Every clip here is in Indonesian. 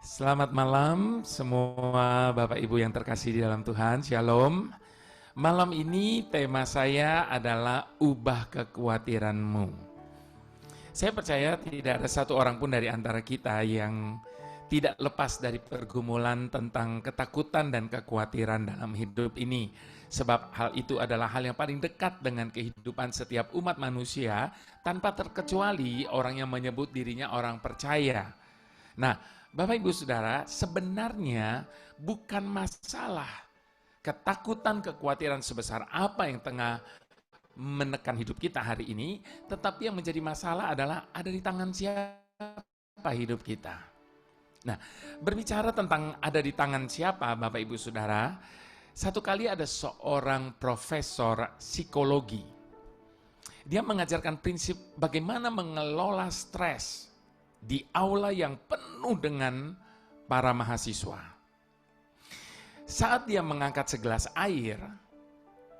Selamat malam semua Bapak Ibu yang terkasih di dalam Tuhan, Shalom. Malam ini tema saya adalah ubah kekhawatiranmu. Saya percaya tidak ada satu orang pun dari antara kita yang tidak lepas dari pergumulan tentang ketakutan dan kekhawatiran dalam hidup ini. Sebab hal itu adalah hal yang paling dekat dengan kehidupan setiap umat manusia, tanpa terkecuali orang yang menyebut dirinya orang percaya. Nah, Bapak Ibu Saudara, sebenarnya bukan masalah ketakutan, kekhawatiran sebesar apa yang tengah menekan hidup kita hari ini, tetapi yang menjadi masalah adalah ada di tangan siapa hidup kita. Nah, berbicara tentang ada di tangan siapa, Bapak Ibu Saudara, satu kali ada seorang profesor psikologi. Dia mengajarkan prinsip bagaimana mengelola stres di aula yang penuh dengan para mahasiswa. Saat dia mengangkat segelas air,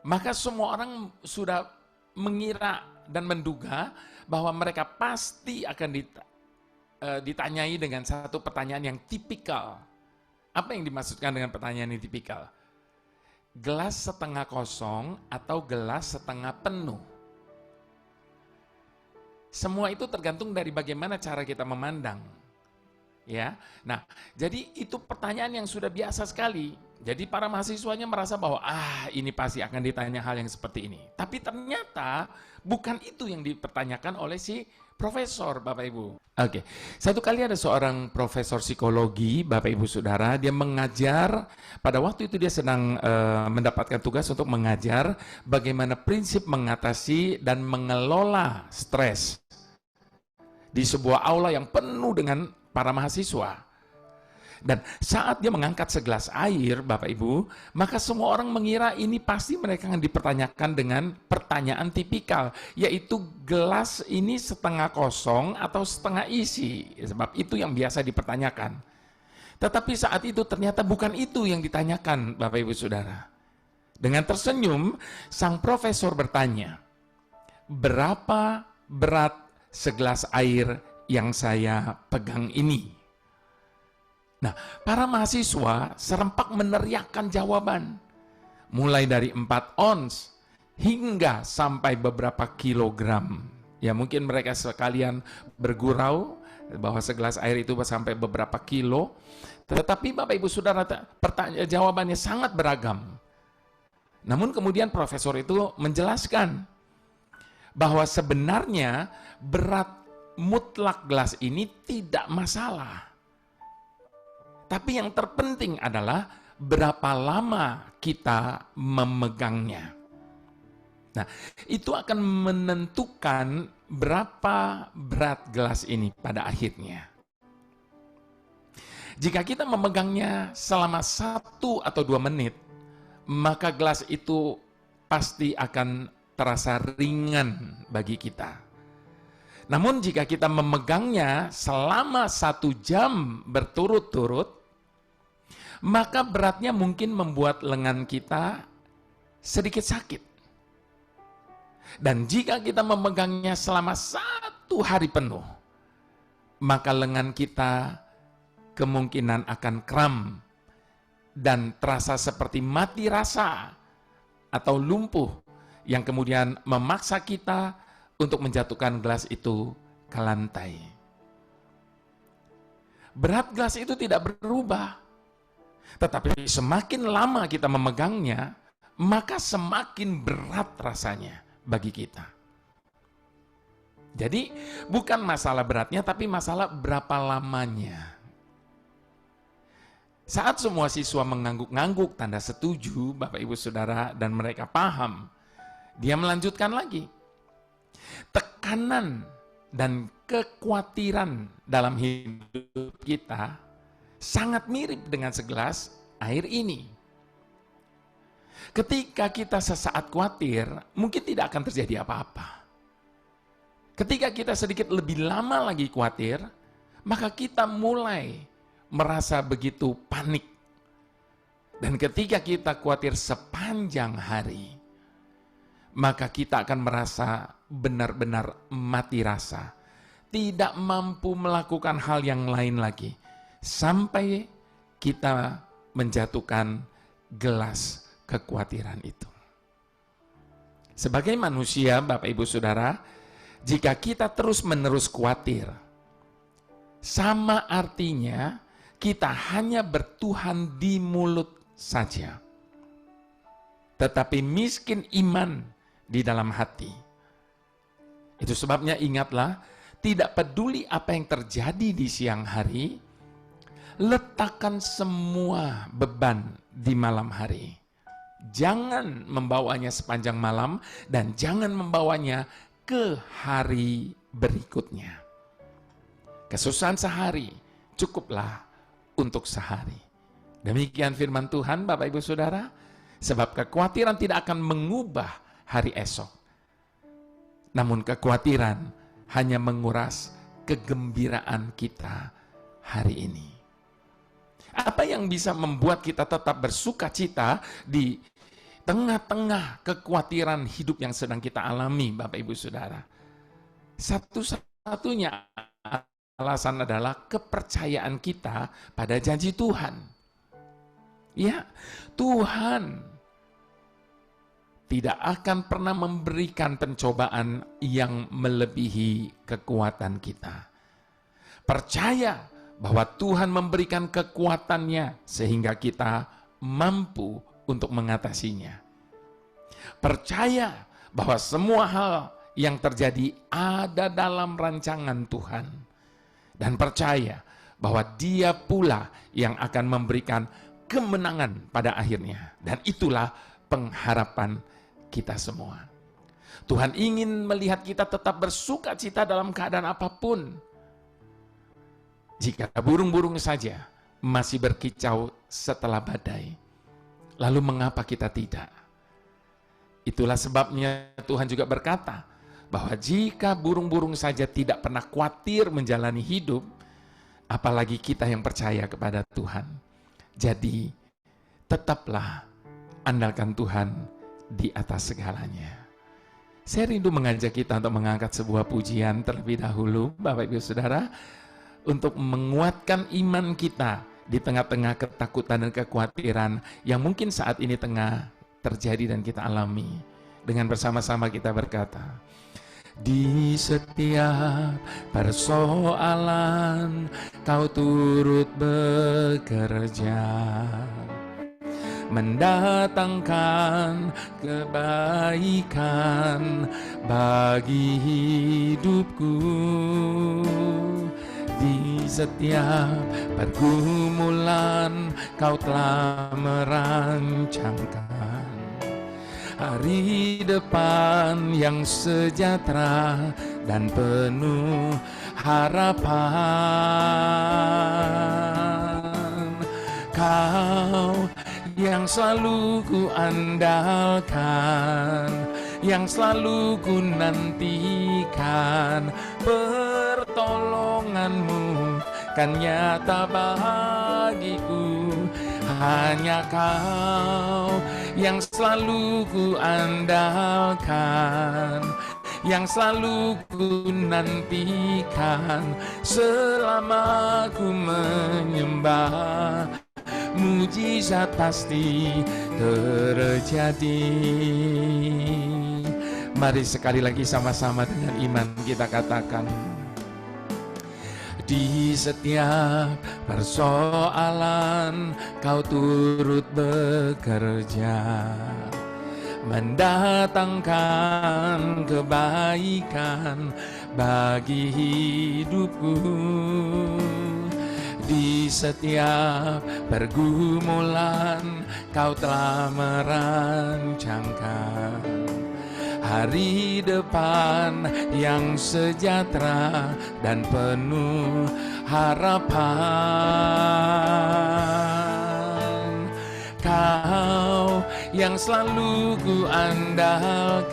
maka semua orang sudah mengira dan menduga bahwa mereka pasti akan ditanyai dengan satu pertanyaan yang tipikal. Apa yang dimaksudkan dengan pertanyaan yang tipikal? Gelas setengah kosong atau gelas setengah penuh? Semua itu tergantung dari bagaimana cara kita memandang. Ya. Nah, jadi itu pertanyaan yang sudah biasa sekali. Jadi para mahasiswanya merasa bahwa ini pasti akan ditanya hal yang seperti ini. Tapi ternyata bukan itu yang dipertanyakan oleh si profesor, Bapak Ibu. Oke. Satu kali ada seorang profesor psikologi, Bapak Ibu Saudara, dia mengajar, pada waktu itu dia sedang mendapatkan tugas untuk mengajar bagaimana prinsip mengatasi dan mengelola stres di sebuah aula yang penuh dengan para mahasiswa. Dan saat dia mengangkat segelas air, Bapak Ibu, maka semua orang mengira ini pasti mereka akan dipertanyakan dengan pertanyaan tipikal, yaitu gelas ini setengah kosong atau setengah isi, sebab itu yang biasa dipertanyakan. Tetapi saat itu ternyata bukan itu yang ditanyakan, Bapak Ibu Saudara. Dengan tersenyum, sang profesor bertanya, berapa berat segelas air yang saya pegang ini? Nah, para mahasiswa serempak meneriakkan jawaban. Mulai dari 4 ons hingga sampai beberapa kilogram. Ya, mungkin mereka sekalian bergurau bahwa segelas air itu sampai beberapa kilo. Tetapi Bapak Ibu Saudara, jawabannya sangat beragam. Namun kemudian profesor itu menjelaskan bahwa sebenarnya berat mutlak gelas ini tidak masalah. Tapi yang terpenting adalah berapa lama kita memegangnya. Nah, itu akan menentukan berapa berat gelas ini pada akhirnya. Jika kita memegangnya selama 1 atau 2 menit, maka gelas itu pasti akan terasa ringan bagi kita. Namun jika kita memegangnya selama 1 jam berturut-turut, maka beratnya mungkin membuat lengan kita sedikit sakit. Dan jika kita memegangnya selama 1 hari penuh, maka lengan kita kemungkinan akan kram dan terasa seperti mati rasa atau lumpuh, yang kemudian memaksa kita untuk menjatuhkan gelas itu ke lantai. Berat gelas itu tidak berubah. Tetapi semakin lama kita memegangnya, maka semakin berat rasanya bagi kita. Jadi bukan masalah beratnya, tapi masalah berapa lamanya. Saat semua siswa mengangguk-ngangguk tanda setuju, Bapak Ibu Saudara, dan mereka paham, dia melanjutkan lagi. Tekanan dan kekhawatiran dalam hidup kita sangat mirip dengan segelas air ini. Ketika kita sesaat khawatir, mungkin tidak akan terjadi apa-apa. Ketika kita sedikit lebih lama lagi khawatir, maka kita mulai merasa begitu panik. Dan ketika kita khawatir sepanjang hari, maka kita akan merasa benar-benar mati rasa, tidak mampu melakukan hal yang lain lagi sampai kita menjatuhkan gelas kekhawatiran itu. Sebagai manusia, Bapak Ibu Saudara, jika kita terus-menerus khawatir, sama artinya kita hanya bertuhan di mulut saja, tetapi miskin iman di dalam hati. Itu sebabnya ingatlah, tidak peduli apa yang terjadi di siang hari, letakkan semua beban di malam hari. Jangan membawanya sepanjang malam dan jangan membawanya ke hari berikutnya. Kesusahan sehari cukuplah untuk sehari. Demikian firman Tuhan, Bapak Ibu Saudara, sebab kekhawatiran tidak akan mengubah hari esok. Namun kekhawatiran hanya menguras kegembiraan kita hari ini. Apa yang bisa membuat kita tetap bersuka cita di tengah-tengah kekhawatiran hidup yang sedang kita alami, Bapak Ibu Saudara? Satu-satunya alasan adalah kepercayaan kita pada janji Tuhan. Ya, Tuhan tidak akan pernah memberikan pencobaan yang melebihi kekuatan kita. Percaya bahwa Tuhan memberikan kekuatannya sehingga kita mampu untuk mengatasinya. Percaya bahwa semua hal yang terjadi ada dalam rancangan Tuhan. Dan percaya bahwa Dia pula yang akan memberikan kemenangan pada akhirnya. Dan itulah pengharapan kita semua. Tuhan ingin melihat kita tetap bersuka cita dalam keadaan apapun. Jika burung-burung saja masih berkicau setelah badai, lalu mengapa kita tidak? Itulah sebabnya Tuhan juga berkata bahwa jika burung-burung saja tidak pernah khawatir menjalani hidup, apalagi kita yang percaya kepada Tuhan. Jadi tetaplah andalkan Tuhan di atas segalanya. Saya rindu mengajak kita untuk mengangkat sebuah pujian terlebih dahulu, Bapak Ibu Saudara, untuk menguatkan iman kita di tengah-tengah ketakutan dan kekhawatiran yang mungkin saat ini tengah terjadi dan kita alami. Dengan bersama-sama kita berkata, di setiap persoalan Kau turut bekerja, mendatangkan kebaikan bagi hidupku. Di setiap pergumulan Kau telah merancangkan hari depan yang sejahtera dan penuh harapan. Kau yang selalu ku andalkan, yang selalu ku nantikan, pertolonganmu kan nyata bagiku. Hanya Kau yang selalu ku andalkan, yang selalu ku nantikan, selama ku menyembah, mujizat pasti terjadi. Mari sekali lagi sama-sama dengan iman kita katakan, di setiap persoalan Kau turut bekerja, mendatangkan kebaikan bagi hidupku. Di setiap pergumulan Kau telah merancangkan hari depan yang sejahtera dan penuh harapan. Kau yang selalu ku andalkan,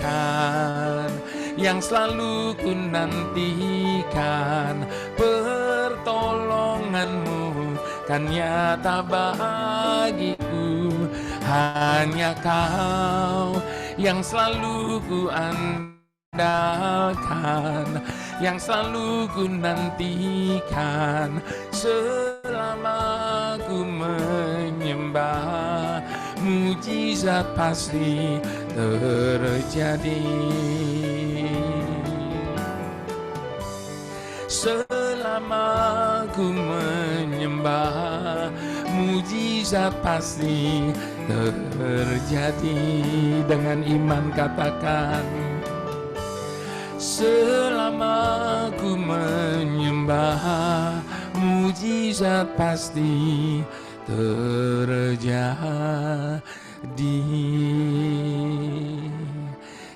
yang selalu ku nantikan, pertolonganmu kan nyata bagiku. Hanya Kau yang selalu ku andalkan, yang selalu ku nantikan selama ku menyembah. Mujizat pasti terjadi selama ku menyembah. Mujizat pasti terjadi. Dengan iman katakan, selama ku menyembah, mujizat pasti terjadi.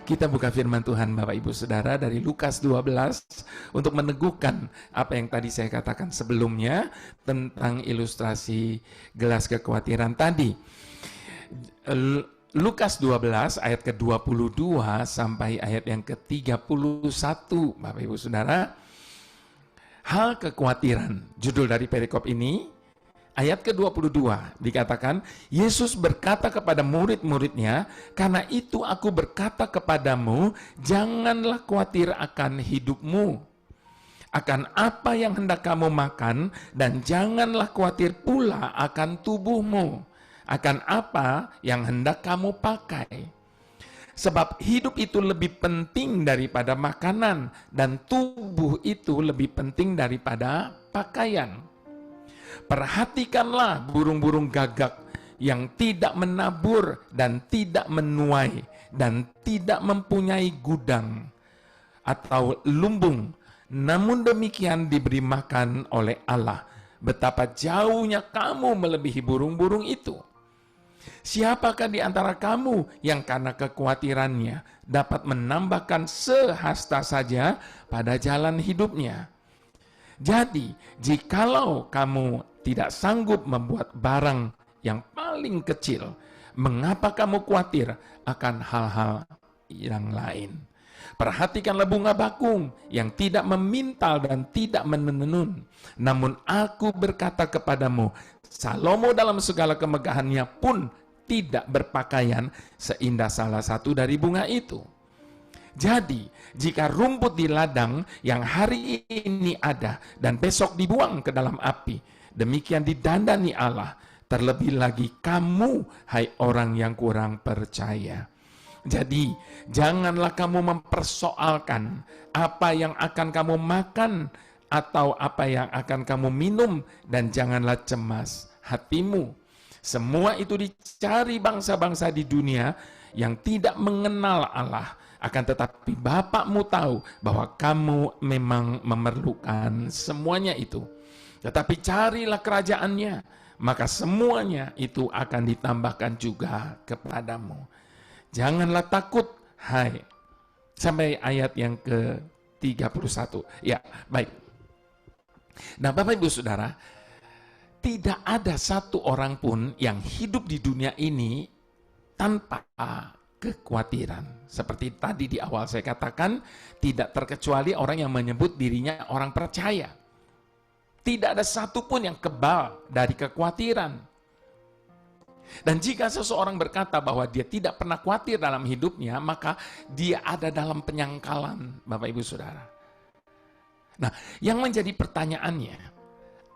Kita buka firman Tuhan Bapak Ibu Saudara dari Lukas 12 untuk meneguhkan apa yang tadi saya katakan sebelumnya tentang ilustrasi gelas kekhawatiran tadi. Lukas 12 ayat ke-22 sampai ayat yang ke-31 Bapak Ibu Saudara. Hal kekhawatiran, judul dari perikop ini. Ayat ke-22 dikatakan, Yesus berkata kepada murid-muridnya, karena itu aku berkata kepadamu, janganlah khawatir akan hidupmu, akan apa yang hendak kamu makan, dan janganlah khawatir pula akan tubuhmu, akan apa yang hendak kamu pakai. Sebab hidup itu lebih penting daripada makanan, dan tubuh itu lebih penting daripada pakaian. Perhatikanlah burung-burung gagak yang tidak menabur dan tidak menuai dan tidak mempunyai gudang atau lumbung, namun demikian diberi makan oleh Allah. Betapa jauhnya kamu melebihi burung-burung itu. Siapakah di antara kamu yang karena kekhawatirannya dapat menambahkan sehasta saja pada jalan hidupnya? Jadi, jikalau kamu tidak sanggup membuat barang yang paling kecil, mengapa kamu khawatir akan hal-hal yang lain? Perhatikanlah bunga bakung yang tidak memintal dan tidak menenun. Namun aku berkata kepadamu, Salomo dalam segala kemegahannya pun tidak berpakaian seindah salah satu dari bunga itu. Jadi, jika rumput di ladang yang hari ini ada dan besok dibuang ke dalam api, demikian didandani Allah, terlebih lagi kamu, hai orang yang kurang percaya. Jadi, janganlah kamu mempersoalkan apa yang akan kamu makan atau apa yang akan kamu minum, dan janganlah cemas hatimu. Semua itu dicari bangsa-bangsa di dunia yang tidak mengenal Allah. Akan tetapi Bapakmu tahu bahwa kamu memang memerlukan semuanya itu. Tetapi carilah kerajaannya, maka semuanya itu akan ditambahkan juga kepadamu. Janganlah takut, hai. Sampai ayat yang ke-31. Ya, baik. Nah, Bapak Ibu Saudara, tidak ada satu orang pun yang hidup di dunia ini tanpa kekhawatiran. Seperti tadi di awal saya katakan, tidak terkecuali orang yang menyebut dirinya orang percaya. Tidak ada satupun yang kebal dari kekhawatiran. Dan jika seseorang berkata bahwa dia tidak pernah khawatir dalam hidupnya, maka dia ada dalam penyangkalan, Bapak Ibu Saudara. Nah, yang menjadi pertanyaannya,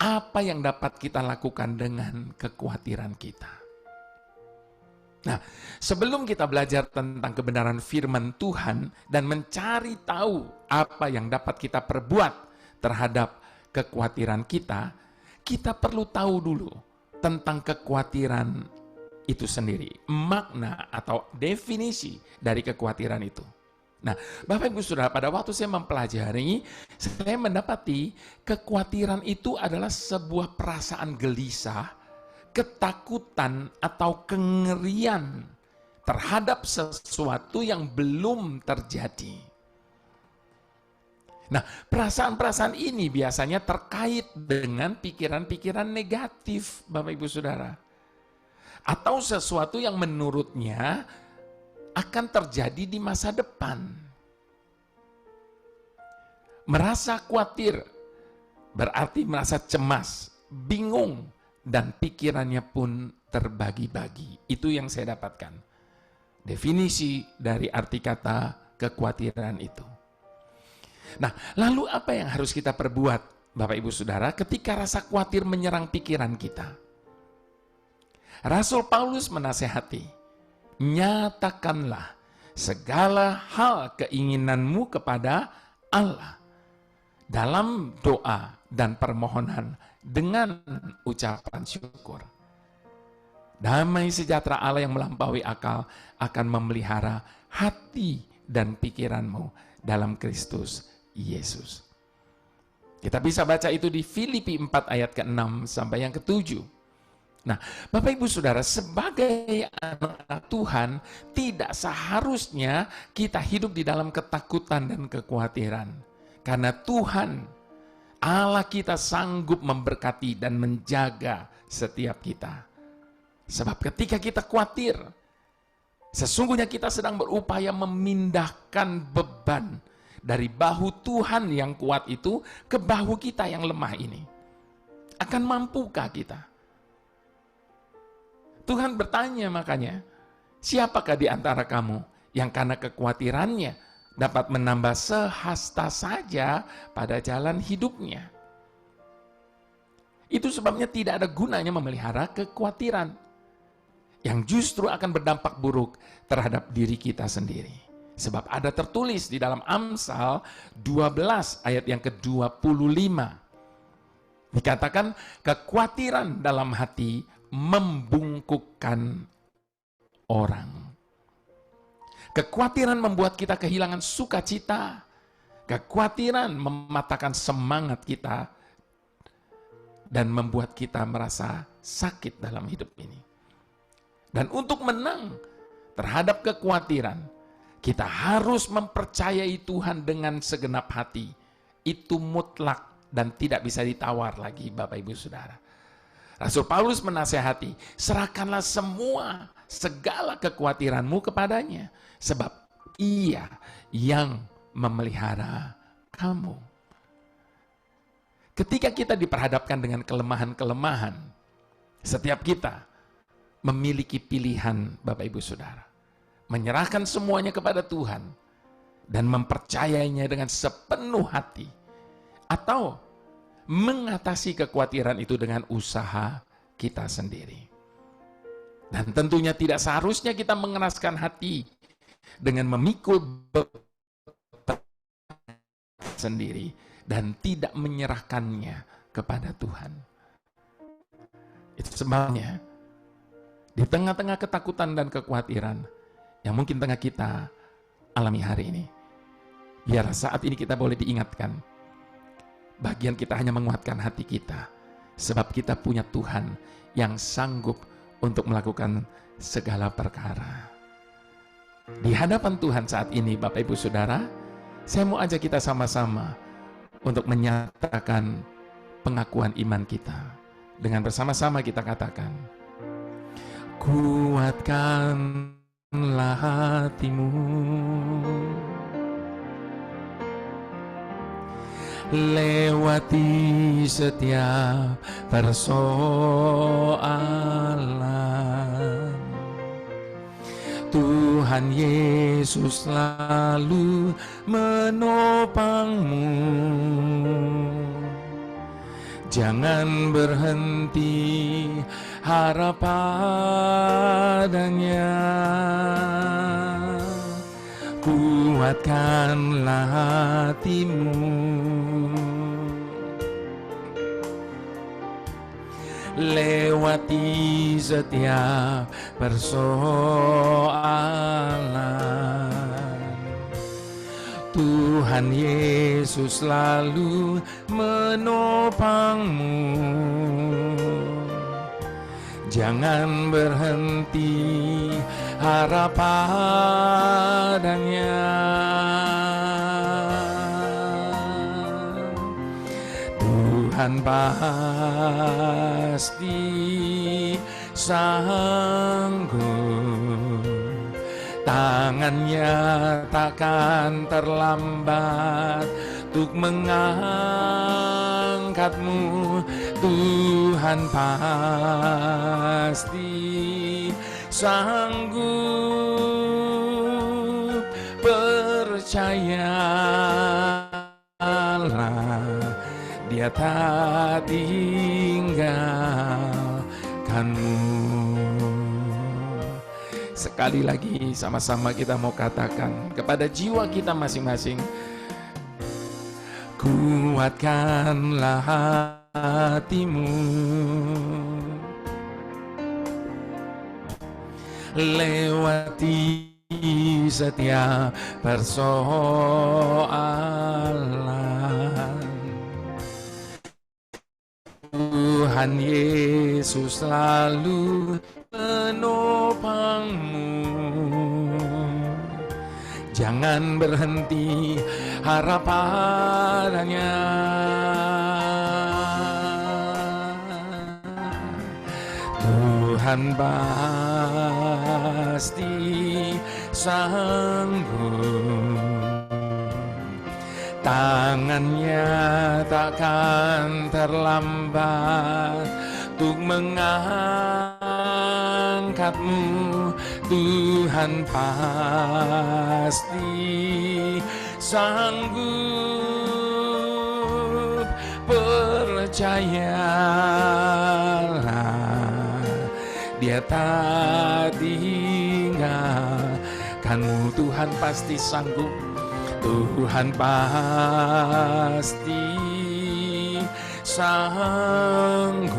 apa yang dapat kita lakukan dengan kekhawatiran kita? Nah, sebelum kita belajar tentang kebenaran firman Tuhan dan mencari tahu apa yang dapat kita perbuat terhadap kekhawatiran kita, kita perlu tahu dulu tentang kekhawatiran itu sendiri, makna atau definisi dari kekhawatiran itu. Nah, Bapak Ibu Saudara, pada waktu saya mempelajari, saya mendapati kekhawatiran itu adalah sebuah perasaan gelisah, ketakutan atau kengerian terhadap sesuatu yang belum terjadi. Nah, perasaan-perasaan ini biasanya terkait dengan pikiran-pikiran negatif, Bapak Ibu Saudara. Atau sesuatu yang menurutnya akan terjadi di masa depan. Merasa khawatir berarti merasa cemas, bingung, dan pikirannya pun terbagi-bagi. Itu yang saya dapatkan. Definisi dari arti kata kekhawatiran itu. Nah, lalu apa yang harus kita perbuat, Bapak Ibu Saudara, ketika rasa khawatir menyerang pikiran kita? Rasul Paulus menasehati, nyatakanlah segala hal keinginanmu kepada Allah dalam doa dan permohonan dengan ucapan syukur. Damai sejahtera Allah yang melampaui akal akan memelihara hati dan pikiranmu dalam Kristus Yesus. Kita bisa baca itu di Filipi 4 ayat ke-6 sampai yang ke-7. Nah, Bapak Ibu Saudara, sebagai anak Tuhan, tidak seharusnya kita hidup di dalam ketakutan dan kekhawatiran. Karena Tuhan, Allah kita sanggup memberkati dan menjaga setiap kita. Sebab ketika kita khawatir, sesungguhnya kita sedang berupaya memindahkan beban dari bahu Tuhan yang kuat itu ke bahu kita yang lemah ini. Akan mampukah kita? Tuhan bertanya makanya, siapakah di antara kamu yang karena kekhawatirannya dapat menambah sehasta saja pada jalan hidupnya? Itu sebabnya tidak ada gunanya memelihara kekhawatiran yang justru akan berdampak buruk terhadap diri kita sendiri. Sebab ada tertulis di dalam Amsal 12 ayat yang ke-25. Dikatakan kekhawatiran dalam hati membungkukkan orang. Kekhawatiran membuat kita kehilangan sukacita. Kekhawatiran mematahkan semangat kita dan membuat kita merasa sakit dalam hidup ini. Dan untuk menang terhadap kekhawatiran, kita harus mempercayai Tuhan dengan segenap hati. Itu mutlak dan tidak bisa ditawar lagi, Bapak Ibu Saudara. Rasul Paulus menasehati, serahkanlah semua segala kekhawatiranmu kepadanya, sebab Ia yang memelihara kamu. Ketika kita diperhadapkan dengan kelemahan-kelemahan, setiap kita memiliki pilihan, Bapak Ibu Saudara. Menyerahkan semuanya kepada Tuhan dan mempercayainya dengan sepenuh hati. Atau mengatasi kekhawatiran itu dengan usaha kita sendiri. Dan tentunya tidak seharusnya kita mengeraskan hati dengan memikul beban sendiri dan tidak menyerahkannya kepada Tuhan. Itu sebabnya di tengah-tengah ketakutan dan kekhawatiran yang mungkin tengah kita alami hari ini, biar saat ini kita boleh diingatkan, bagian kita hanya menguatkan hati kita, sebab kita punya Tuhan yang sanggup untuk melakukan segala perkara. Di hadapan Tuhan saat ini, Bapak Ibu Saudara, saya mau ajak kita sama-sama untuk menyatakan pengakuan iman kita. Dengan bersama-sama kita katakan, kuatkanlah hatimu, lewati setiap persoalan. Tuhan Yesus selalu menopangmu. Jangan berhenti harap padanya. Kuatkanlah hatimu, lewati setiap persoalan. Tuhan Yesus selalu menopangmu. Jangan berhenti harap padanya. Tuhan pasti sanggup, tangannya takkan terlambat untuk mengangkatmu. Tuhan pasti sanggup, percaya Dia tak tinggalkanmu. Sekali lagi sama-sama kita mau katakan kepada jiwa kita masing-masing, kuatkanlah hatimu, lewati setiap persoalan. Tuhan Yesus selalu menopangmu. Jangan berhenti harap padanya. Tuhan pasti sanggup. Tangannya takkan terlambat untuk mengangkatmu. Tuhan pasti sanggup. Percayalah, Dia tak tinggalkanmu. Tuhan pasti sanggup. Tuhan pasti sanggup.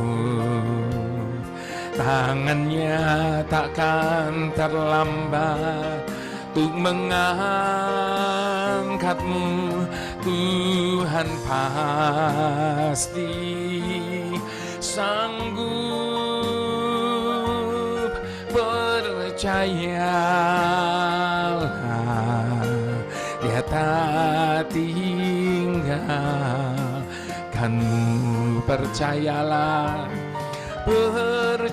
Tangannya takkan terlambat untuk mengangkatmu. Tuhan pasti sanggup. Percayalah, Dia tak tinggalkanmu. Percayalah, percayalah,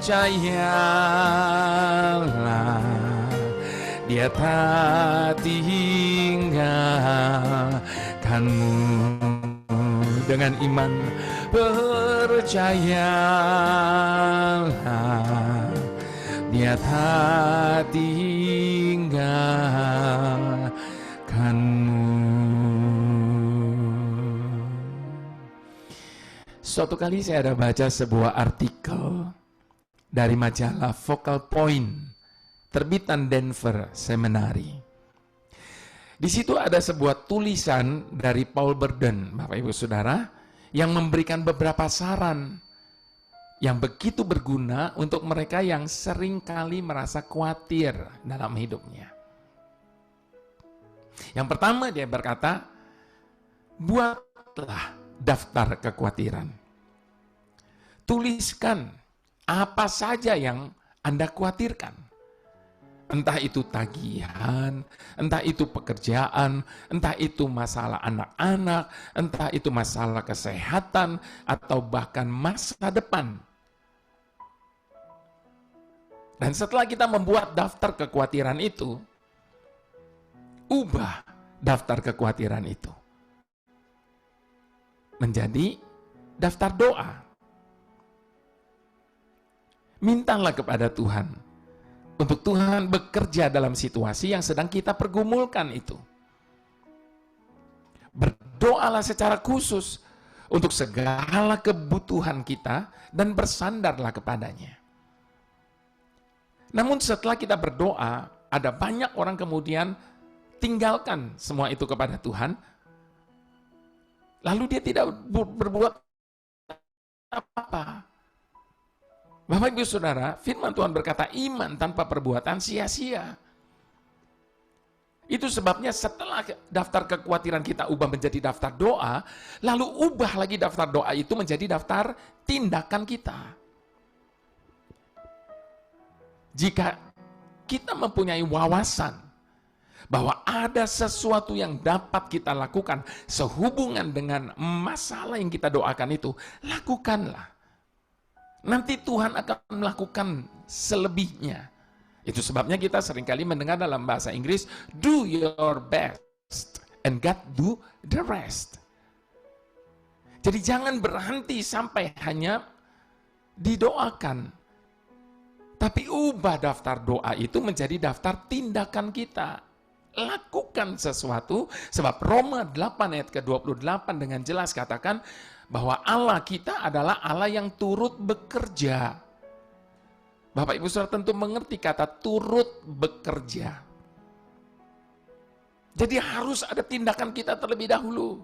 Dia tak tinggalkanmu. Dengan iman percayalah, Dia tak tinggalkanmu. Suatu kali saya ada baca sebuah artikel dari majalah Focal Point, terbitan Denver Seminary. Di situ ada sebuah tulisan dari Paul Burden, Bapak Ibu Saudara, yang memberikan beberapa saran yang begitu berguna untuk mereka yang sering kali merasa khawatir dalam hidupnya. Yang pertama dia berkata, buatlah daftar kekhawatiran. Tuliskan apa saja yang Anda khawatirkan. Entah itu tagihan, entah itu pekerjaan, entah itu masalah anak-anak, entah itu masalah kesehatan, atau bahkan masa depan. Dan setelah kita membuat daftar kekhawatiran itu, ubah daftar kekhawatiran itu menjadi daftar doa. Mintalah kepada Tuhan untuk Tuhan bekerja dalam situasi yang sedang kita pergumulkan itu. Berdoalah secara khusus untuk segala kebutuhan kita dan bersandarlah kepadanya. Namun setelah kita berdoa, ada banyak orang kemudian tinggalkan semua itu kepada Tuhan, lalu dia tidak berbuat apa-apa. Bapak Ibu Saudara, firman Tuhan berkata iman tanpa perbuatan sia-sia. Itu sebabnya setelah daftar kekhawatiran kita ubah menjadi daftar doa, lalu ubah lagi daftar doa itu menjadi daftar tindakan kita. Jika kita mempunyai wawasan bahwa ada sesuatu yang dapat kita lakukan sehubungan dengan masalah yang kita doakan itu, lakukanlah. Nanti Tuhan akan melakukan selebihnya. Itu sebabnya kita seringkali mendengar dalam bahasa Inggris, do your best and God do the rest. Jadi jangan berhenti sampai hanya didoakan. Tapi ubah daftar doa itu menjadi daftar tindakan kita. lakukan sesuatu, sebab Roma 8 ayat ke-28 dengan jelas katakan bahwa Allah kita adalah Allah yang turut bekerja. Bapak Ibu Saudara tentu mengerti kata turut bekerja. Jadi harus ada tindakan kita terlebih dahulu.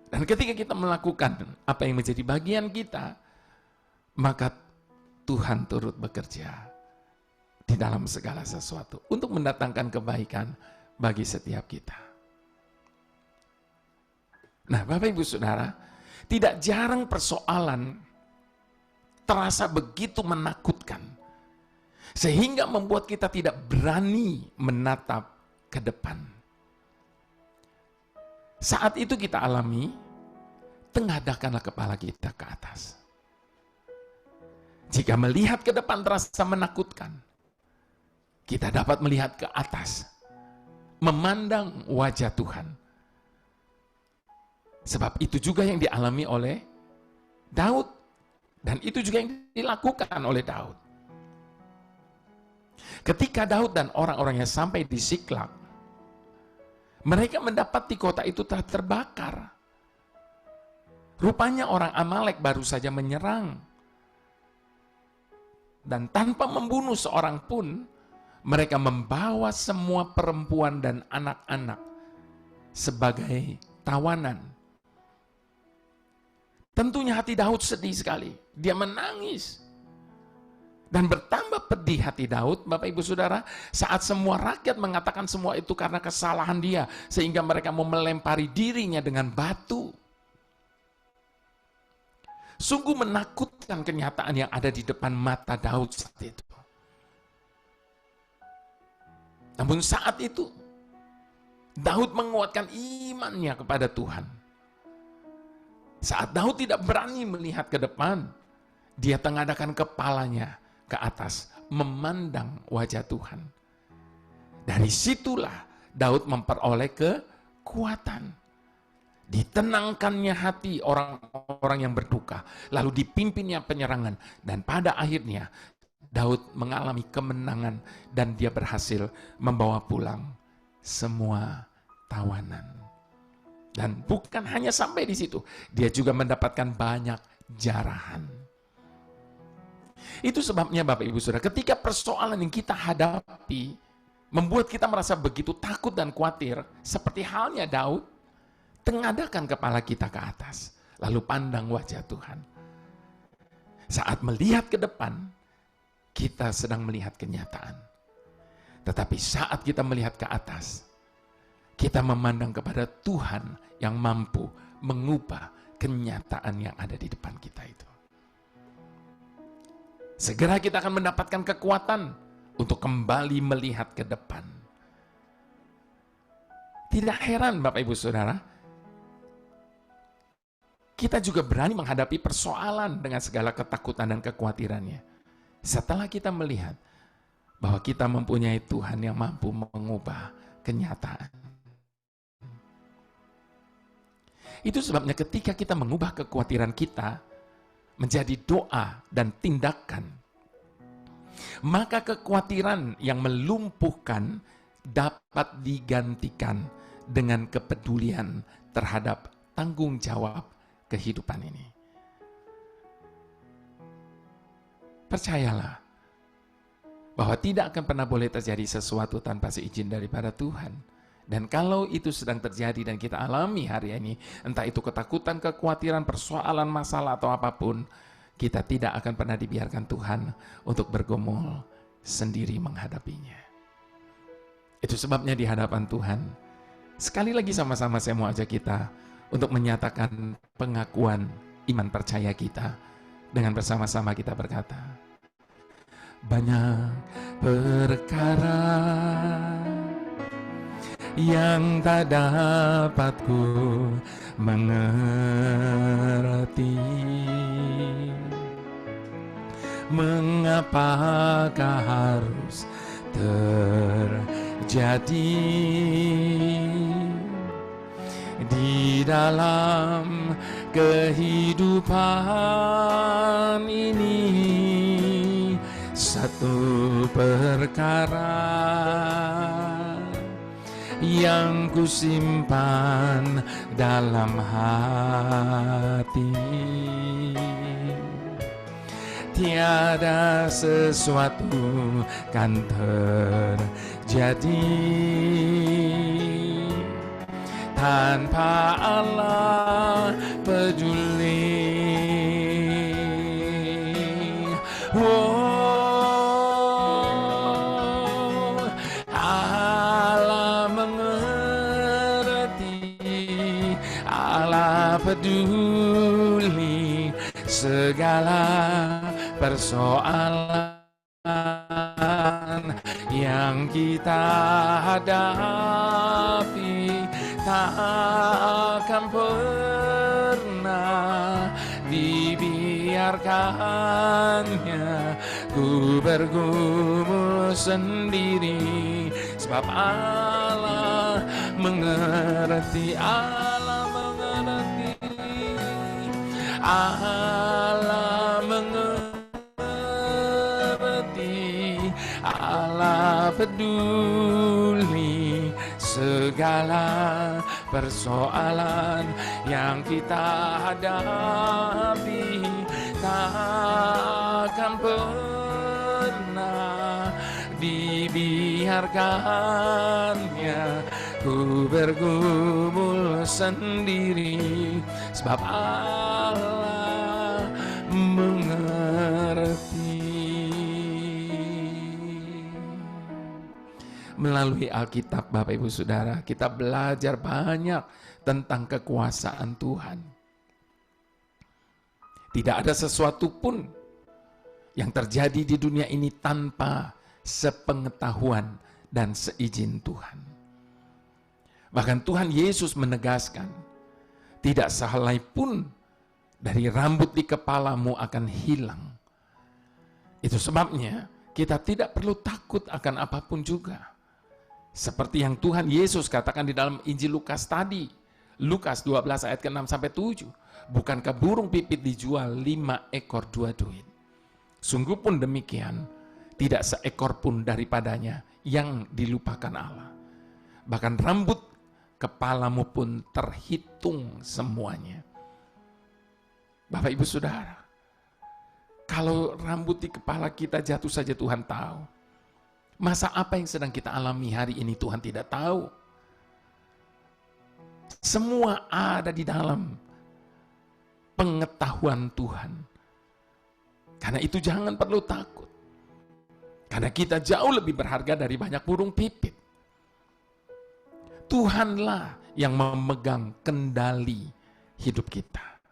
Dan ketika kita melakukan apa yang menjadi bagian kita, maka Tuhan turut bekerja di dalam segala sesuatu untuk mendatangkan kebaikan bagi setiap kita. Nah, Bapak Ibu Saudara, tidak jarang persoalan terasa begitu menakutkan sehingga membuat kita tidak berani menatap ke depan. Saat itu kita alami, tengadahkanlah kepala kita ke atas. Jika melihat ke depan terasa menakutkan, kita dapat melihat ke atas, memandang wajah Tuhan. Sebab itu juga yang dialami oleh Daud, dan itu juga yang dilakukan oleh Daud. Ketika Daud dan orang-orangnya sampai di Siklag, mereka mendapati kota itu telah terbakar. Rupanya orang Amalek baru saja menyerang. Dan tanpa membunuh seorang pun, mereka membawa semua perempuan dan anak-anak sebagai tawanan. Tentunya hati Daud sedih sekali. Dia menangis. Dan bertambah pedih hati Daud, Bapak Ibu Saudara, saat semua rakyat mengatakan semua itu karena kesalahan dia, sehingga mereka mau melempari dirinya dengan batu. Sungguh menakutkan kenyataan yang ada di depan mata Daud saat itu. Namun saat itu, Daud menguatkan imannya kepada Tuhan. Saat Daud tidak berani melihat ke depan, dia tengadahkan kepalanya ke atas, memandang wajah Tuhan. Dari situlah Daud memperoleh kekuatan. Ditenangkannya hati orang-orang yang berduka, lalu dipimpinnya penyerangan, dan pada akhirnya Daud mengalami kemenangan dan dia berhasil membawa pulang semua tawanan. Dan bukan hanya sampai di situ, dia juga mendapatkan banyak jarahan. Itu sebabnya Bapak Ibu Saudara, ketika persoalan yang kita hadapi membuat kita merasa begitu takut dan khawatir, seperti halnya Daud, tengadahkan kepala kita ke atas, lalu pandang wajah Tuhan. Saat melihat ke depan, kita sedang melihat kenyataan. Tetapi saat kita melihat ke atas, kita memandang kepada Tuhan yang mampu mengubah kenyataan yang ada di depan kita itu. Segera kita akan mendapatkan kekuatan untuk kembali melihat ke depan. Tidak heran Bapak Ibu Saudara, kita juga berani menghadapi persoalan dengan segala ketakutan dan kekhawatirannya. Setelah kita melihat bahwa kita mempunyai Tuhan yang mampu mengubah kenyataan. Itu sebabnya ketika kita mengubah kekhawatiran kita menjadi doa dan tindakan, maka kekhawatiran yang melumpuhkan dapat digantikan dengan kepedulian terhadap tanggung jawab kehidupan ini. Percayalah bahwa tidak akan pernah boleh terjadi sesuatu tanpa seizin daripada Tuhan. Dan kalau itu sedang terjadi dan kita alami hari ini, entah itu ketakutan, kekhawatiran, persoalan, masalah atau apapun, kita tidak akan pernah dibiarkan Tuhan untuk bergumul sendiri menghadapinya. Itu sebabnya di hadapan Tuhan, sekali lagi sama-sama saya mau ajak kita untuk menyatakan pengakuan iman percaya kita dengan bersama-sama kita berkata, banyak perkara yang tak dapat ku mengerti, mengapakah harus terjadi di dalam kehidupan ini. Satu perkara yang kusimpan dalam hati. Tiada sesuatu kan terjadi tanpa Allah peduli. Allah mengerti, Allah peduli segala persoalan yang kita hadapi. Tak akan pernah dibiarkannya ku bergumul sendiri, sebab Allah mengerti, Allah mengerti, Allah mengerti, Allah peduli segala persoalan yang kita hadapi. Tak akan pernah dibiarkannya ku bergumul sendiri, sebab Allah mengerti. Melalui Alkitab, Bapak Ibu Saudara, kita belajar banyak tentang kekuasaan Tuhan. Tidak ada sesuatu pun yang terjadi di dunia ini tanpa sepengetahuan dan seizin Tuhan. Bahkan Tuhan Yesus menegaskan, tidak sehelai pun dari rambut di kepalamu akan hilang. Itu sebabnya kita tidak perlu takut akan apapun juga. Seperti yang Tuhan Yesus katakan di dalam Injil Lukas tadi, Lukas 12 ayat ke-6 sampai 7. Bukankah burung pipit dijual 5 ekor 2 duit? Sungguh pun demikian, tidak seekor pun daripadanya yang dilupakan Allah. Bahkan rambut kepalamu pun terhitung semuanya. Bapak Ibu Saudara, kalau rambut di kepala kita jatuh saja Tuhan tahu. Masa apa yang sedang kita alami hari ini Tuhan tidak tahu? Semua ada di dalam pengetahuan Tuhan. Karena itu jangan perlu takut. Karena kita jauh lebih berharga dari banyak burung pipit. Tuhanlah yang memegang kendali hidup kita.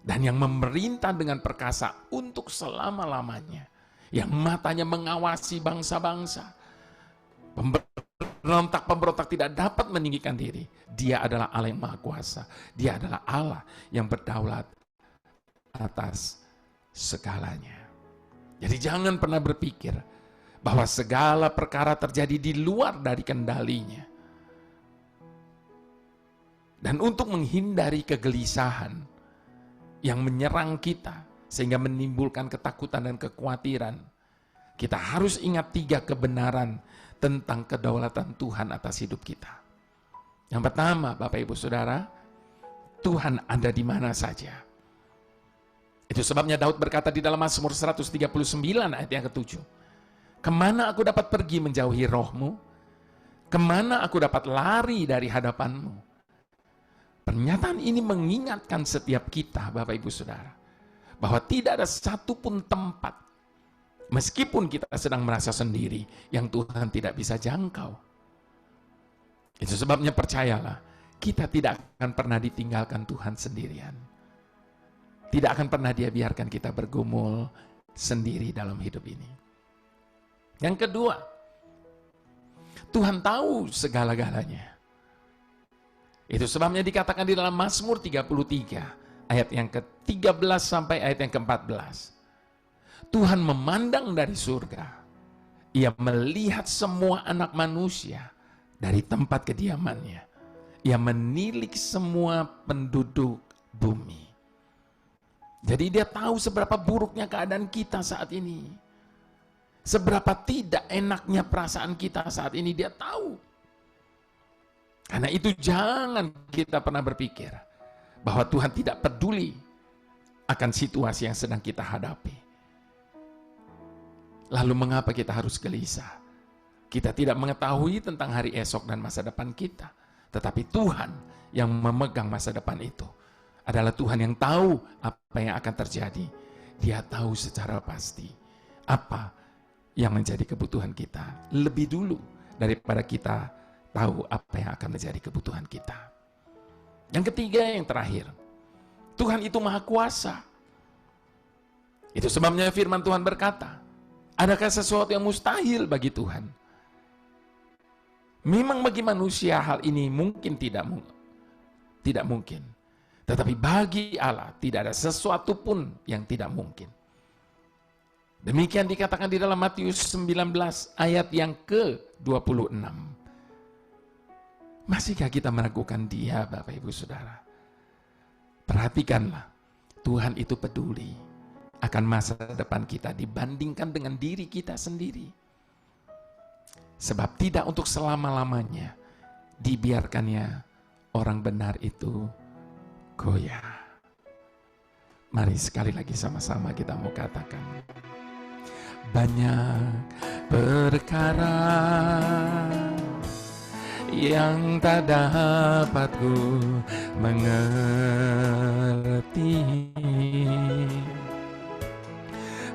Dan yang memerintah dengan perkasa untuk selama-lamanya. Yang matanya mengawasi bangsa-bangsa. Pemberontak-pemberontak tidak dapat meninggikan diri. Dia adalah Allah yang Maha Kuasa. Dia adalah Allah yang berdaulat atas segalanya. Jadi jangan pernah berpikir bahwa segala perkara terjadi di luar dari kendalinya. Dan untuk menghindari kegelisahan yang menyerang kita sehingga menimbulkan ketakutan dan kekhawatiran, kita harus ingat 3 kebenaran tentang kedaulatan Tuhan atas hidup kita. Yang pertama, Bapak Ibu Saudara, Tuhan ada di mana saja. Itu sebabnya Daud berkata di dalam Mazmur 139 ayat yang ke-7, kemana aku dapat pergi menjauhi rohmu? Kemana aku dapat lari dari hadapanmu? Pernyataan ini mengingatkan setiap kita, Bapak Ibu Saudara, bahwa tidak ada satupun tempat, meskipun kita sedang merasa sendiri, yang Tuhan tidak bisa jangkau. Itu sebabnya percayalah, kita tidak akan pernah ditinggalkan Tuhan sendirian. Tidak akan pernah Dia biarkan kita bergumul sendiri dalam hidup ini. Yang kedua, Tuhan tahu segala-galanya. Itu sebabnya dikatakan di dalam Mazmur 33, ayat yang ke-13 sampai ayat yang ke-14. Tuhan memandang dari surga. Ia melihat semua anak manusia dari tempat kediamannya. Ia menilik semua penduduk bumi. Jadi Dia tahu seberapa buruknya keadaan kita saat ini. Seberapa tidak enaknya perasaan kita saat ini, Dia tahu. Karena itu jangan kita pernah berpikir bahwa Tuhan tidak peduli akan situasi yang sedang kita hadapi. Lalu mengapa kita harus gelisah? Kita tidak mengetahui tentang hari esok dan masa depan kita. Tetapi Tuhan yang memegang masa depan itu adalah Tuhan yang tahu apa yang akan terjadi. Dia tahu secara pasti apa yang menjadi kebutuhan kita lebih dulu daripada kita tahu apa yang akan menjadi kebutuhan kita. Yang ketiga, yang terakhir, Tuhan itu maha kuasa. Itu sebabnya firman Tuhan berkata, adakah sesuatu yang mustahil bagi Tuhan? Memang bagi manusia hal ini mungkin tidak mungkin. Tetapi bagi Allah tidak ada sesuatu pun yang tidak mungkin. Demikian dikatakan di dalam Matius 19 ayat yang ke-26. Masihkah kita meragukan Dia, Bapak Ibu Saudara? Perhatikanlah, Tuhan itu peduli akan masa depan kita dibandingkan dengan diri kita sendiri. Sebab tidak untuk selama-lamanya dibiarkannya orang benar itu goyah. Mari sekali lagi sama-sama kita mau katakan. Banyak perkara yang tak dapat ku mengerti.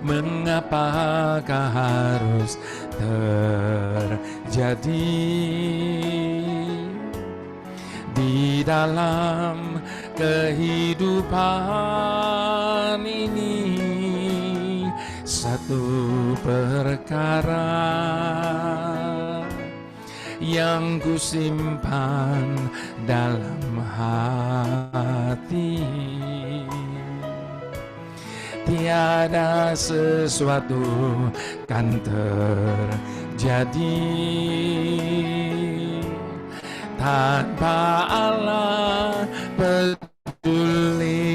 Mengapakah harus terjadi di dalam kehidupan ini? Satu perkara yang kusimpan dalam hati, tiada sesuatu kan terjadi tanpa Allah peduli.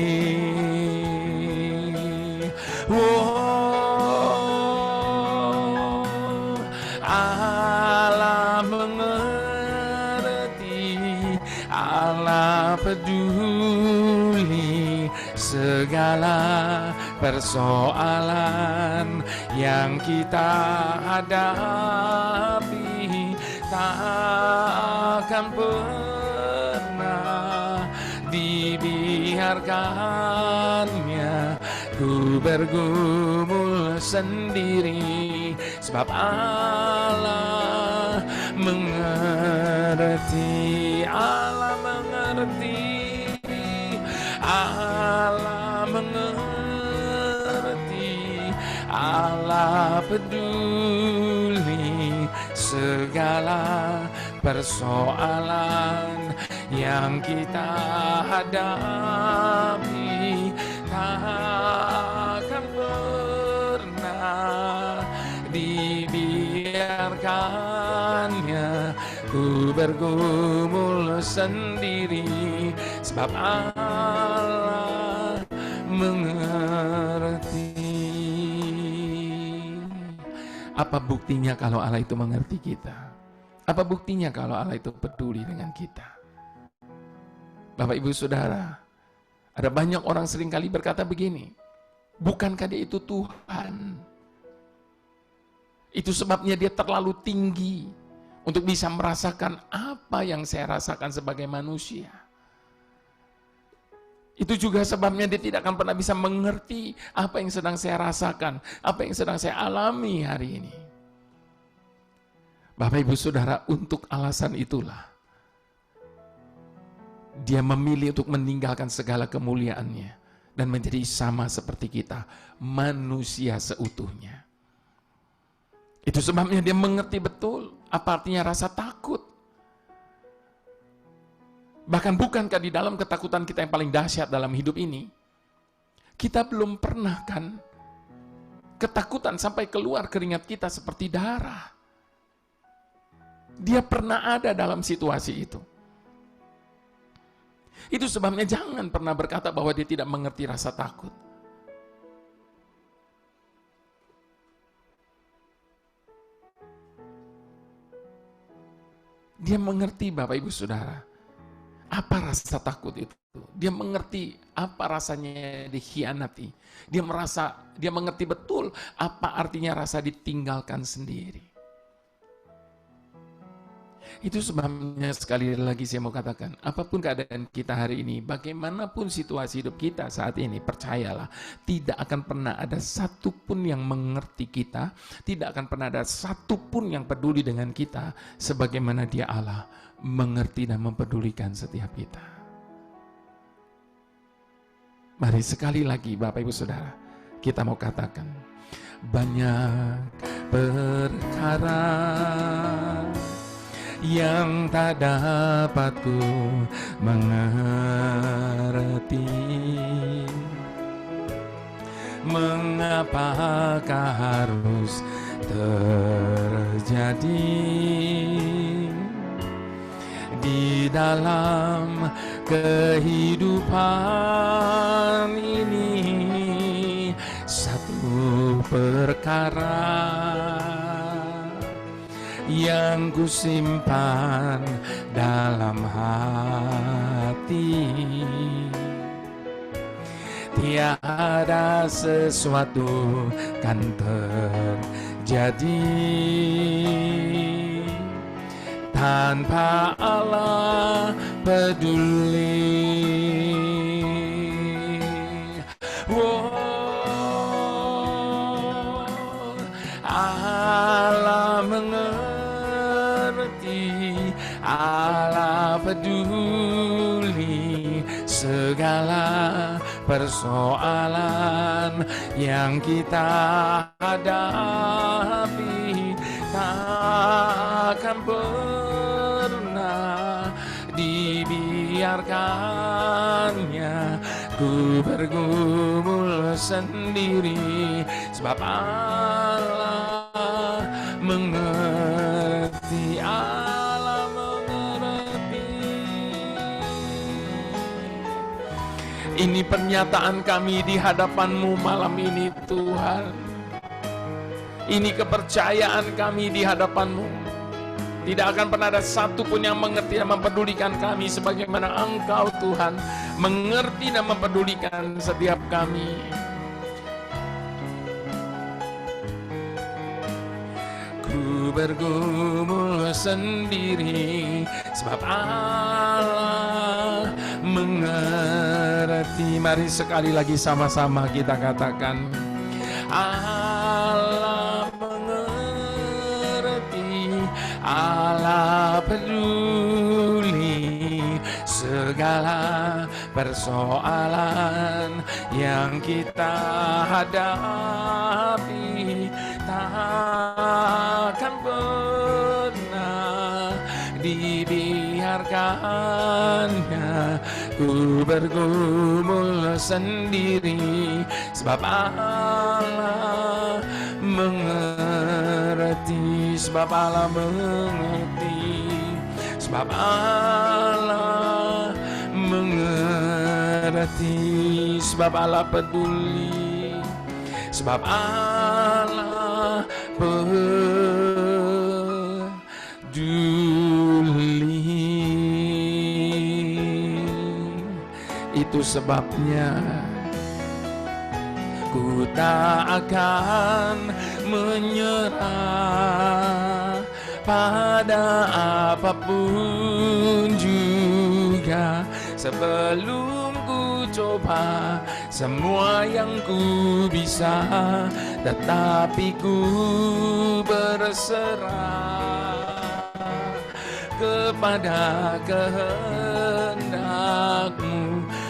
Allah mengerti, Allah peduli segala persoalan yang kita hadapi. Tak akan pernah dibiarkannya ku bergumul sendiri, sebab Allah mengerti, Allah mengerti, Allah mengerti, Allah peduli segala persoalan yang kita hadapi. Tak akan pernah dibiarkannya ku bergumul sendiri, sebab Allah mengerti. Apa buktinya kalau Allah itu mengerti kita? Apa buktinya kalau Allah itu peduli dengan kita? Bapak Ibu Saudara, ada banyak orang seringkali berkata begini, bukankah Dia itu Tuhan? Itu sebabnya Dia terlalu tinggi untuk bisa merasakan apa yang saya rasakan sebagai manusia. Itu juga sebabnya Dia tidak akan pernah bisa mengerti apa yang sedang saya rasakan, apa yang sedang saya alami hari ini. Bapak Ibu Saudara, untuk alasan itulah Dia memilih untuk meninggalkan segala kemuliaannya dan menjadi sama seperti kita, manusia seutuhnya. Itu sebabnya Dia mengerti betul apa artinya rasa takut. Bahkan bukankah di dalam ketakutan kita yang paling dahsyat dalam hidup ini, kita belum pernah kan ketakutan sampai keluar keringat kita seperti darah. Dia pernah ada dalam situasi itu. Itu sebabnya jangan pernah berkata bahwa Dia tidak mengerti rasa takut. Dia mengerti Bapak Ibu Saudara, apa rasa takut itu. Dia mengerti apa rasanya dikhianati. Dia mengerti betul apa artinya rasa ditinggalkan sendiri. Itu sebabnya sekali lagi saya mau katakan, apapun keadaan kita hari ini, bagaimanapun situasi hidup kita saat ini, percayalah, tidak akan pernah ada satupun yang mengerti kita, tidak akan pernah ada satupun yang peduli dengan kita, sebagaimana Dia Allah mengerti dan mempedulikan setiap kita. Mari sekali lagi Bapak Ibu Saudara, kita mau katakan, banyak perkara yang tak dapat ku mengerti, mengapakah harus terjadi di dalam kehidupan ini. Satu perkara yang kusimpan dalam hati, tiada sesuatu kan terjadi tanpa Allah peduli. Allah mengerti, Allah peduli segala persoalan yang kita hadapi. Takkan pernah dibiarkannya ku bergumul sendiri, sebab Allah mengerti, Allah mengerti. Ini pernyataan kami di hadapan-Mu malam ini Tuhan. Ini kepercayaan kami di hadapan-Mu. Tidak akan pernah ada satupun yang mengerti dan mempedulikan kami sebagaimana Engkau Tuhan mengerti dan mempedulikan setiap kami. Ku bergumul sendiri sebab Allah mengerti. Mari sekali lagi sama-sama kita katakan, Allah mengerti, Allah peduli segala persoalan yang kita hadapi. Takkan pernah dibiarkannya ku bergumul sendiri, sebab Allah mengerti, sebab Allah mengerti, sebab Allah mengerti, sebab Allah peduli, sebab Allah peduli. Itu sebabnya ku tak akan menyerah pada apapun juga, sebelum ku coba semua yang ku bisa, tetapi ku berserah kepada kehendak-Mu.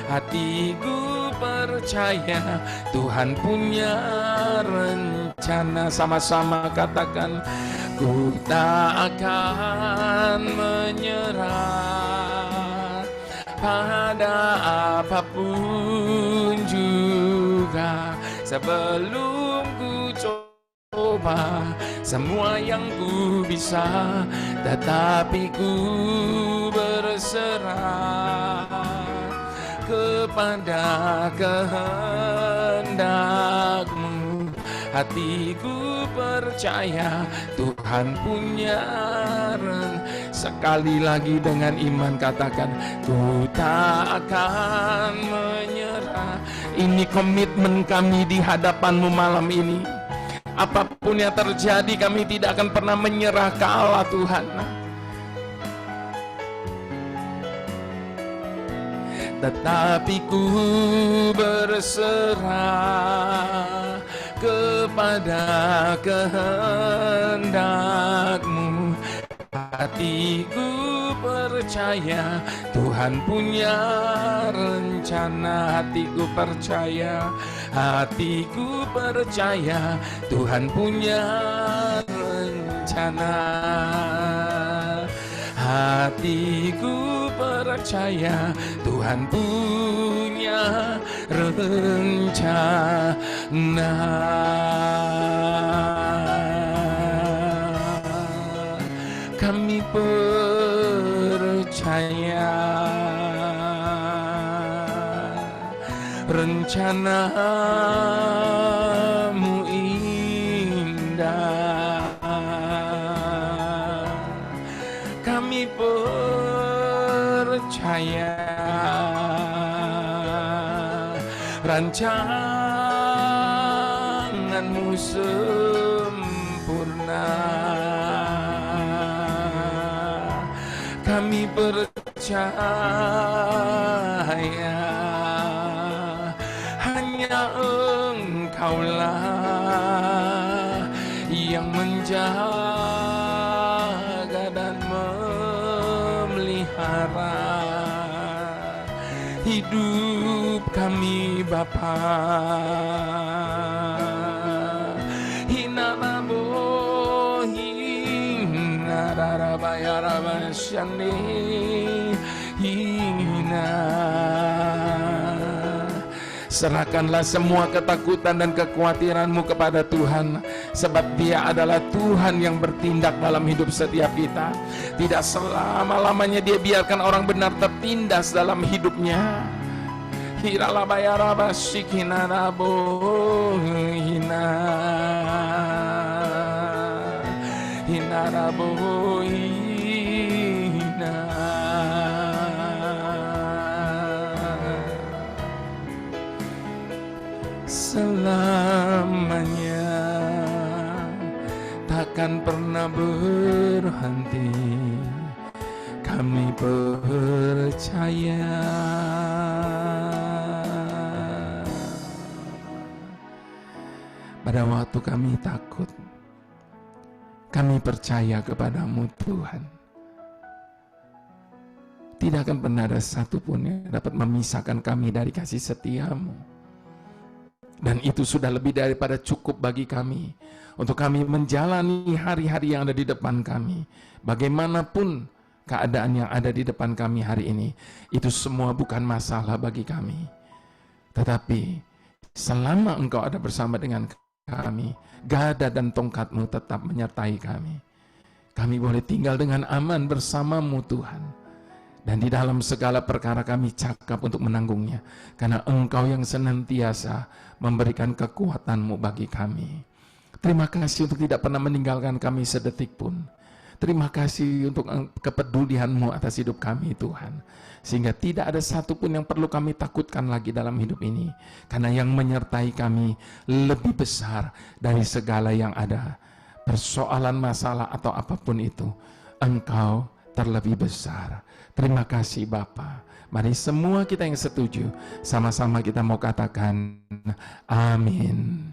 Hatiku percaya Tuhan punya rencana. Sama-sama katakan, ku tak akan menyerah pada apapun juga, sebelum ku coba semua yang ku bisa, tetapi ku berserah kepada kehendak-Mu. Hatiku percaya Tuhan punya Sekali lagi dengan iman katakan, ku tak akan menyerah. Ini komitmen kami di hadapan-Mu malam ini. Apapun yang terjadi, kami tidak akan pernah menyerah ke Allah Tuhan. Tetapi ku berserah kepada kehendak-Mu. Hatiku percaya Tuhan punya rencana. Hatiku percaya, hatiku percaya Tuhan punya rencana. Hatiku percaya Tuhan punya rencana. Kami percaya rencana-Mu indah. Kami percaya rancangan-Mu sempurna. Kami percaya hanya Engkaulah yang menjaga dan memelihara hidup kami Bapa. Serahkanlah semua ketakutan dan kekhawatiran-Mu kepada Tuhan, sebab Dia adalah Tuhan yang bertindak dalam hidup setiap kita. Tidak selama-lamanya Dia biarkan orang benar tertindas dalam hidupnya. Selamanya takkan pernah berhenti. Kami percaya. Pada waktu kami takut, kami percaya kepada-Mu Tuhan. Tidak akan pernah ada satupun yang dapat memisahkan kami dari kasih setia-Mu. Dan itu sudah lebih daripada cukup bagi kami, untuk kami menjalani hari-hari yang ada di depan kami. Bagaimanapun keadaan yang ada di depan kami hari ini, itu semua bukan masalah bagi kami. Tetapi selama Engkau ada bersama dengan kami, gada dan tongkat-Mu tetap menyertai kami. Kami boleh tinggal dengan aman bersama-Mu Tuhan. Dan di dalam segala perkara kami cakap untuk menanggungnya, karena Engkau yang senantiasa memberikan kekuatan-Mu bagi kami. Terima kasih untuk tidak pernah meninggalkan kami sedetik pun. Terima kasih untuk kepedulian-Mu atas hidup kami Tuhan. Sehingga tidak ada satupun yang perlu kami takutkan lagi dalam hidup ini. Karena yang menyertai kami lebih besar dari segala yang ada. Persoalan, masalah atau apapun itu, Engkau terlebih besar. Terima kasih Bapa. Mari semua kita yang setuju, sama-sama kita mau katakan amin.